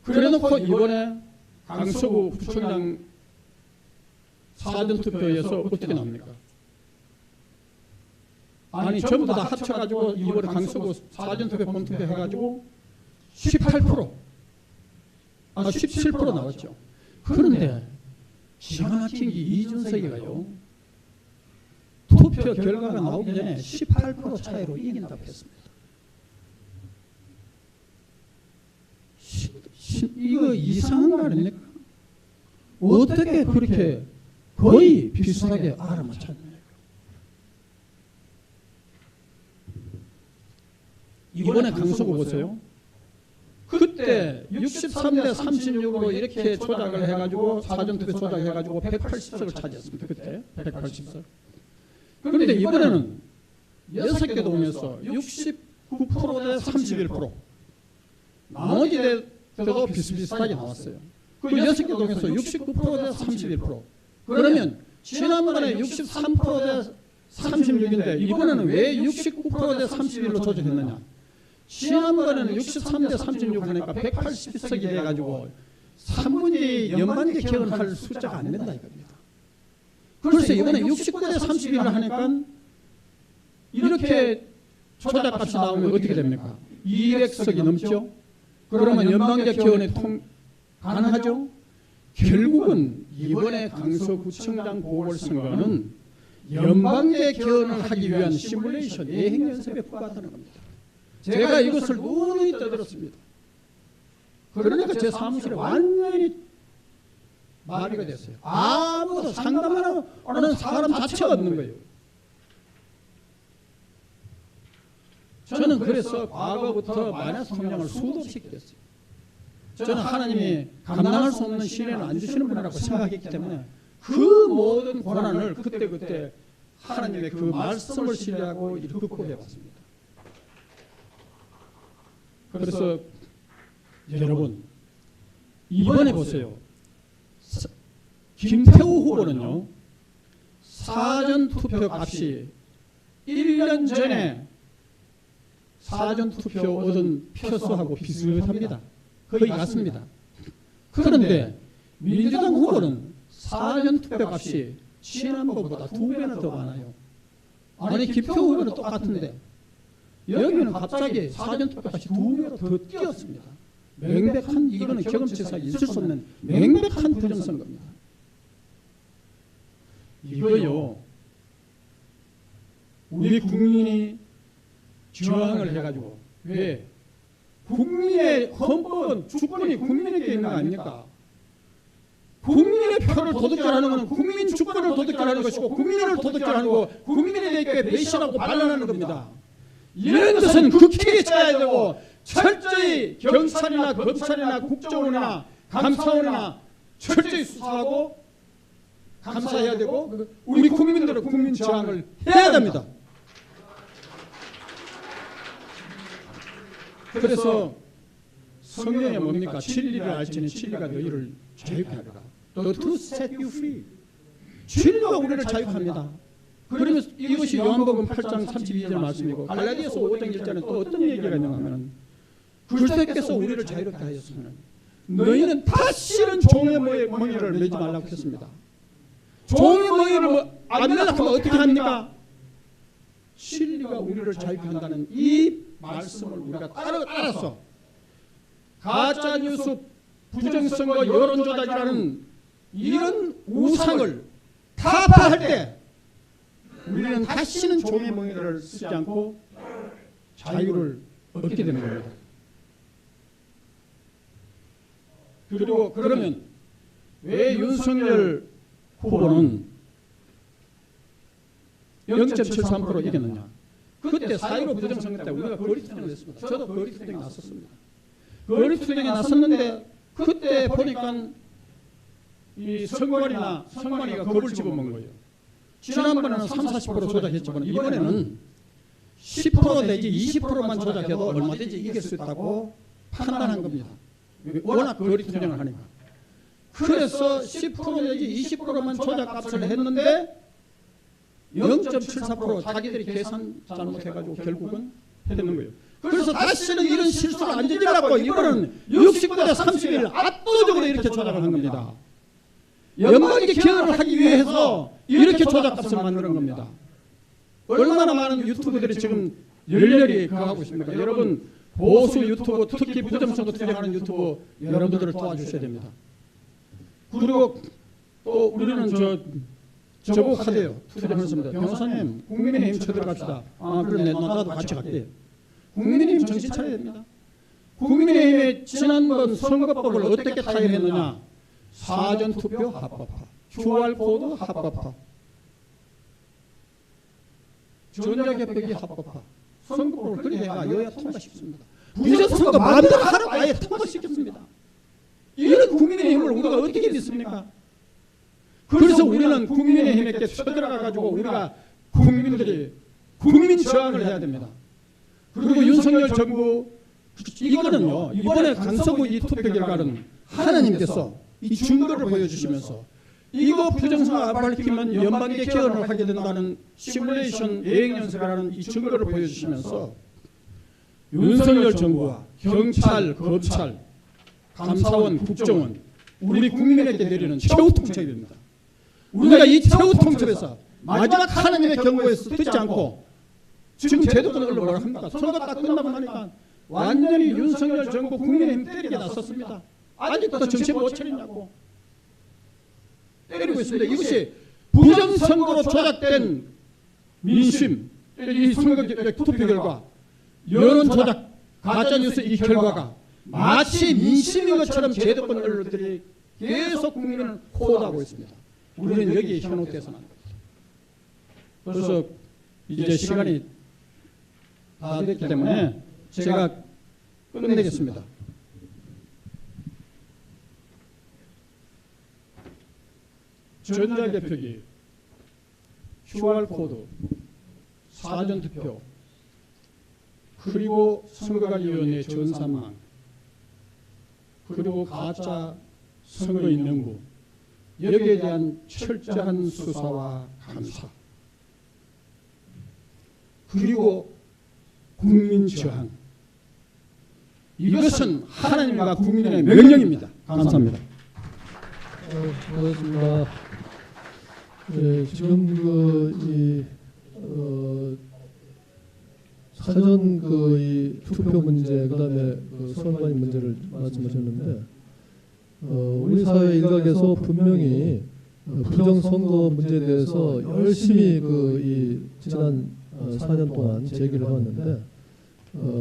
그래놓고 이번에 강서구 부총장 사전투표에서 어떻게 나옵니까? 아니 전부 다 합쳐가지고 이번에 강서구 사전투표 본투표 해가지고 18% 17% 나왔죠. 그런데 기가 막힌 게 이준석이가요. 투표 결과가 나오기 전에 18% 차이로 이긴다고 했습니다. 이거 이상한 거 아닙니까? 어떻게 그렇게 거의 비슷하게 알아맞혔나요? 이번에 강서구 보세요. 그때 63대 36으로 이렇게 조작을 해가지고 사전투표 조작해가지고 180석을 차지했습니다. 그때 180석. 그런데 이번에는 6개 동에서 69%대 31%, 나머지 데도 비슷비슷하게 나왔어요. 그 6개 동에서 69%대 31%. 그러면 지난번에 63%대 36인데 이번에는 왜 69%대 31로 조정했느냐? 지난번에는 63대 36 하니까 180석이 돼가지고 3분의 연반계 개헌할 숫자가 안 된다 이겁니다. 그래서 이번에 69대 31을 하니까 이렇게 조작값이 나오면 어떻게 됩니까? 200석이 넘죠? 그러면 연방제 개헌이 가능하죠? 결국은 이번에 강서구청장 보궐선거는 연방제 개헌을 하기 위한 시뮬레이션 예행 연습에 불과하다는 겁니다. 제가 이것을 누누이 떠들었습니다. 그러니까 제 사무실에 완전히 마비가 됐어요. 아무도 상담하는 사람 자체가 없는 거예요. 저는 그래서 과거부터 마이너스 통장을 수도 없이 했어요. 저는 하나님이 감당할 수 없는 시련을 안 주시는 분이라고 생각했기 때문에 그 모든 고난을 그때 하나님의 그 말씀을 신뢰하고 이렇게 극복해봤습니다. 그래서 여러분 이번에 보세요. 김태우 후보는요, 사전투표 값이 1년 전에 사전투표 얻은 표수하고 비슷합니다. 거의 같습니다. 그런데 민주당 후보는 사전투표 값이 지난번보다 2배나 더 많아요. 아니 김태우 후보는 똑같은데 여기는 갑자기 사전투표 값이 2배로 더 뛰었습니다. 명백한, 이거는 경험치사에 있을 수 없는 명백한 부정선거입니다. 이거요, 우리 국민이 저항을 해가지고, 왜? 국민의 헌법은 주권이 국민에게 있는 거 아닙니까? 국민의 표를 도둑질하는 것은 국민 주권을 도둑질하는 것이고, 국민을 도둑질하는 거, 국민에게 배신하고 반란하는 겁니다. 이런 것은 극히 짜야 되고, 철저히 경찰이나 검찰이나 국정원이나 감사원이나 철저히 수사하고 감사해야 되고, 우리 국민들은 국민 저항을 해야 됩니다. 그래서 성경에 뭡니까? 진리를 알지니 진리가 너희를 자유케 하리라. The truth set you free. 진리가 우리를 자유합니다. 그러면 이것이 요한복음 8장 32절 말씀이고, 갈라디아서 5장 1절은 또 어떤 얘기가 있는가 하면, 그리스도께서 우리를 자유롭게 하였으면 너희는 다시는 종의 멍에를 매지 말라고 했습니다. 종의 멍에를 안 매려고 하면 어떻게 합니까? 진리가 우리를 자유케 한다는 이 말씀을 우리가 따라서 가짜뉴스, 부정선거, 여론조작이라는 이런 우상을 타파할 때 우리는 다시는 종의 멍에를 쓰지 않고 자유를 얻게 되는 겁니다. 그리고 그러면 왜 윤석열 후보는 0.73% 이겼느냐? 그때 4.15 부정선거 때 우리가 거리투쟁을 했습니다. 저도 거리투쟁에 나섰습니다. 거리투쟁에 나섰는데 그때 보니까 이 선관위가 겁을 집어먹은 거예요. 지난번에는 30-40% 조작했지만 이번에는 10% 내지 20%만 조작해도 얼마든지 이길 수 있다고 판단한 겁니다. 워낙 거리투쟁을 하니까. 그래서 10% 내지 20%만 조작값을 했는데 0.74% 자기들이 계산 잘못해가지고 결국은 했는 거예요. 그래서 다시는 이런 실수를 안 저지르라고 이번에는 69대 31 압도적으로 이렇게 조작을 한 겁니다. 연방제 개헌을 하기 위해서 이렇게 조작값을 만드는 겁니다. 얼마나 많은 유튜브들이 지금 열렬히 하고 있습니까? 여러분, 보수 유튜브, 특히 부정선거 투쟁하는 유튜브 여러분들을 도와주셔야 됩니다. 그리고 또 우리는 저보고 하대요. 투쟁하셨습니다. 변호사님, 국민의힘 쳐들어갑시다. 아, 그럼 나도 같이 갈게요. 국민의힘 정신 차려야 됩니다. 국민의힘의 지난번 선거법을 어떻게 타협했느냐? 사전투표 합법화, QR코드 합법화, 전자개표기 합법화, 선거법을 그리 해야 여야 통과시켰습니다. 부정선거 마음대로 하라고 아예 통과시켰습니다. 이런 국민의힘을 우리가 어떻게 믿습니까? 그래서 우리는 국민의힘에게 쳐들어가가지고 우리가 국민들이 국민 저항을 해야 됩니다. 그리고 윤석열 정부 이거는요, 이번에 강서구 이 투표 결과는 하나님께서 이 증거를 보여주시면서 이거 부정선거 밝히면 연방계 개헌을 하게 된다는 시뮬레이션 예행연설이라는 이 증거를 보여주시면서 윤석열 정부와 경찰, 검찰, 감사원, 국정원 우리 국민에게 내리는 최후 통첩입니다. 우리가 이 최후 통첩에서 마지막 하나님의 경고에서 듣지 않고 지금 제도권을 뭐라 합니까? 선거 딱 끝나고 나니까 완전히 윤석열 정부 국민의힘 때리게 나섰습니다. 아직도 정신 못 차리냐고 때리고 있습니다. 이것이 부정선거로 조작된 민심, 이 선거 투표 결과, 여론 조작, 가짜뉴스 이 결과가 마치 민심인 것처럼 제도권 언론들이 계속 국민을 호도하고 있습니다. 우리는 여기에 현혹돼서는 안 됩니다. 그래서 이제 시간이 다 됐기 때문에 제가 끝내겠습니다. 전자개표기, QR코드, 사전투표, 그리고 선거관리위원회 전산망, 그리고 가짜 선거인명부, 여기에 대한 철저한 수사와 감사, 그리고 국민 저항, 이것은 하나님과 국민의 명령입니다. 감사합니다. 고맙습니다. 네, 지금 사전 이 투표 문제, 그다음에 선관위 문제를 말씀하셨는데, 우리 사회 일각에서 분명히 부정선거 문제에 대해서 열심히 이 지난 4년 동안 제기를 해왔는데,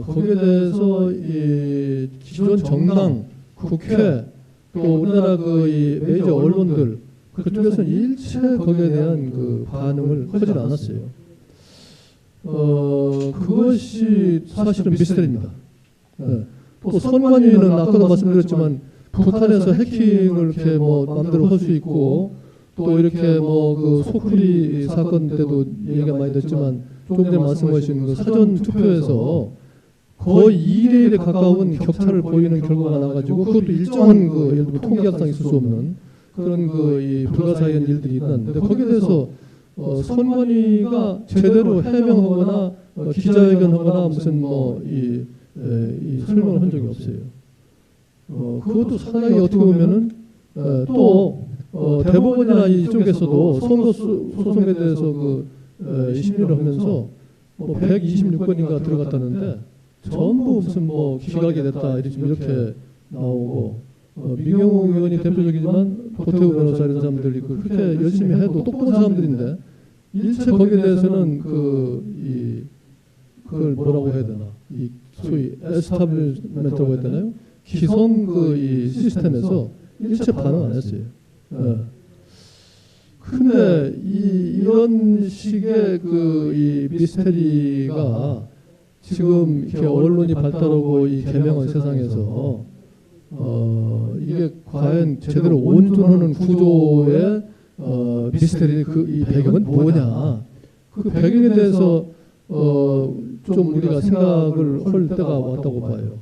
거기에 대해서 이 기존 정당, 국회, 또 우리나라 이 메이저 언론들 그쪽에서는 일체 거기에 대한 반응을 하지 않았어요. 그것이 사실은 미스터리입니다. 네. 또 선관위는 아까도 말씀드렸지만 북한에서 해킹을 이렇게 마음대로 할 수 있고, 또 이렇게 소쿠리 사건 때도 얘기가 많이 됐지만 조금 전에 말씀하신 사전 투표에서 거의 2대 1에 가까운 격차를 보이는 결과가 나가지고, 그것도 일정한 예를 들면 통계학상 있을 수 없는 그런 이 불가사의한 일들이 일어났는데, 거기에 대해서 선관위가 제대로 해명하거나 기자회견하거나 무슨 이 설명을 한 적이 없어요. 그것도 상당히 어떻게 보면은 또 대법원이나 이쪽에서도 선거 소송에 대해서 이 심리를 하면서 126건인가 들어갔다는데 전부 무슨 기각이 됐다 이렇게 나오고, 민경욱 의원이 대표적이지만 고태우 변호사 이런 사람들이 그렇게 열심히 해도 똑똑한 사람들인데 일체 거기에 대해서는 그걸 뭐라고 해야 되나, 이 소위 에스타블리먼트라고 해야 되나요? 기성 이 시스템에서 일체 반응 안 했어요. 근데 이런 식의 이 미스테리가 지금 이렇게 언론이 발달하고 이 개명한 세상에서 이게 과연 제대로 온전하는 구조의 미스테리 이 배경은 뭐냐? 그 배경에 대해서 좀 우리가 생각을 할 때가 왔다고 봐요.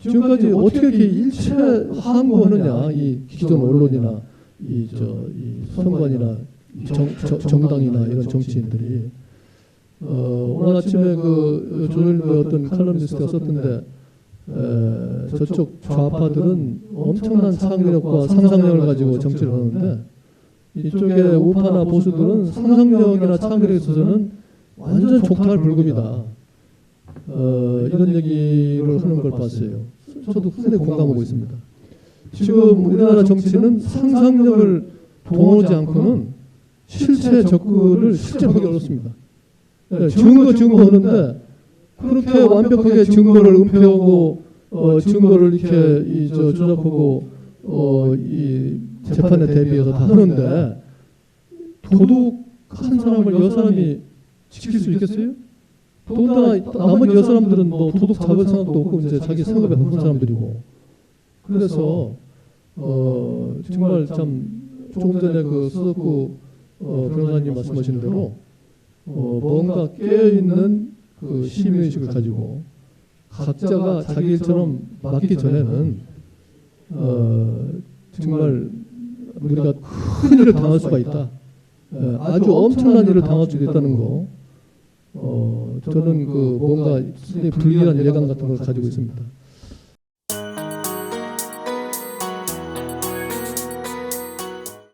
지금까지 어떻게 이렇게 일체 항거하느냐, 이 기존 언론이나 이 선관이나 정당이나 이런 정치인들이. 오늘 아침에 조선일보의 어떤 칼럼니스트가 썼던데, 저쪽 좌파들은 엄청난 창의력과 상상력을 가지고 정치를 하는데, 이쪽에 우파나 보수들은 상상력이나 창의력에 있어서는 완전 족탈불급이다. 이런 얘기를 하는 걸 봤어요. 저도 상당히 공감하고 있습니다. 지금 우리나라 정치는 상상력을 동원하지 않고는 실체 접근을 실제 하기 어렵습니다. 증거하는데 그렇게 완벽하게 증거를 은폐하고 증거를 이렇게 조작하고 이 재판에 대비해서 다 하는데, 도둑 한 사람을 여 사람이 지킬 수 있겠어요? 더군다나 나머지 여 사람들은 도둑 잡을 생각도 없고 이제 자기 생업에 바쁜 사람들이고. 그래서 정말 참 조금 전에 수석구 변호사님 말씀하신 대로 뭔가 깨어있는 그 시민의식을 가지고 각자가 자기 일처럼 맞기 전에는 정말 우리가 큰 일을 당할 수가 있다. 아주 엄청난 일을 당할 수도 있다는 거. 저는 그 뭔가 불길한 예감 같은 걸 가지고 있습니다.